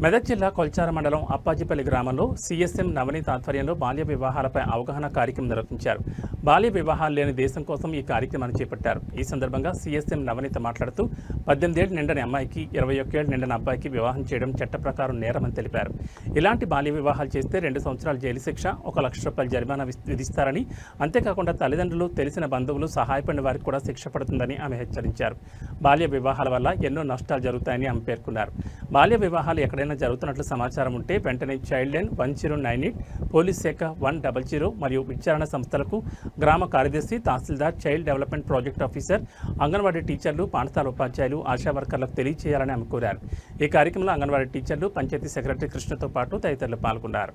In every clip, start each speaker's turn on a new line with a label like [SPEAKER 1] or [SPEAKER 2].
[SPEAKER 1] మెదక్ జిల్లా కొల్చార మండలం అప్పాజిపల్లి గ్రామంలో సీఎస్ఎం నవనీత్ ఆధ్వర్యంలో బాల్య వివాహాలపై అవగాహన కార్యక్రమం నిర్వహించారు. బాల్య వివాహాలు లేని దేశం కోసం ఈ కార్యక్రమాన్ని చేపట్టారు. ఈ సందర్భంగా సీఎస్ఎం నవనీత్ మాట్లాడుతూ 18 ఏళ్లు నిండని అమ్మాయికి 21 ఏళ్లు నిండిన అబ్బాయికి వివాహం చేయడం చట్ట ప్రకారం నేరమని తెలిపారు. ఇలాంటి బాల్య వివాహాలు చేస్తే 2 సంవత్సరాల జైలు శిక్ష, 1 లక్ష రూపాయల జరిమానా విధిస్తారని, అంతేకాకుండా తల్లిదండ్రులు, తెలిసిన బంధువులు సహాయపడిన వారికి కూడా శిక్ష పడుతుందని ఆమె హెచ్చరించారు. బాల్య వివాహాల వల్ల ఎన్నో నష్టాలు జరుగుతాయని ఆమె పేర్కొన్నారు. బాల్య వివాహాలు ఎక్కడైనా జరుగుతున్నట్లు సమాచారం ఉంటే వెంటనే చైల్డ్ లైన్ 1098, పోలీస్ శాఖ 100 మరియు విచారణ సంస్థలకు గ్రామ కార్యదర్శి, తహసీల్దార్, child development project officer, anganwadi టీచర్లు, పాఠశాల ఉపాధ్యాయులు, ఆశా వర్కర్లకు తెలియజేయాలని ఆమె కోరారు. ఈ కార్యక్రమంలో అంగన్వాడీ టీచర్లు, పంచాయతీ సెక్రటరీ కృష్ణతో పాటు తదితరులు పాల్గొన్నారు.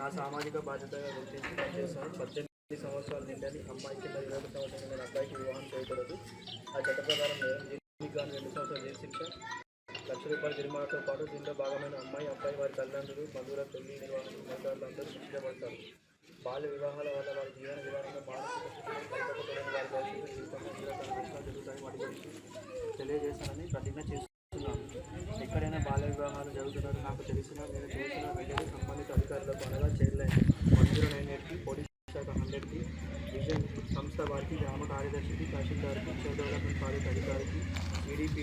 [SPEAKER 2] నా సామాజిక బాధ్యతగా గుర్తించి పనిచేస్తాను. 18 సంవత్సరాల నిండని అమ్మాయికి 21 సంవత్సరాల నిండిన అబ్బాయికి వివాహం చేయకూడదు. ఆ చట్ట ప్రకారం దీనికి కానీ 2 సంవత్సరాల జైలు శిక్ష, 1 లక్ష రూపాయల జరిమానాతో పాటు దీనిలో భాగమైన అమ్మాయి, అబ్బాయి, వారి తల్లిదండ్రులు, బంధువుల పెళ్లి నిర్వహణ మంత్రాలందరూ శిక్షించబడతారు. బాల్య వివాహాల వల్ల వారి జీవన విధానంలో మానసిక స్థితిలో కలపకపోవడం, వారి భవిష్యత్తు జీవితంలో తీవ్రమైన నష్టాలు జరుగుతాయని వాటి గురించి తెలియజేస్తానని ప్రతిజ్ఞ చేస్తున్నాను. ఎక్కడైనా బాల్య వివాహాలు జరుగుతున్నారు నాకు తెలిసిన, నేను చూసిన వెంటనే సంబంధిత అధికారులకు అనగా చైల్డ్ లైన్ 1098కి, పోలీస్ శాఖ 100కి, విజన్ సంస్థ వారికి, గ్రామ కార్యదర్శికి, తహసీల్దార్కి, చైల్డ్ డెవలప్మెంట్ ప్రాజెక్ట్ అధికారికి, ఈడీపీ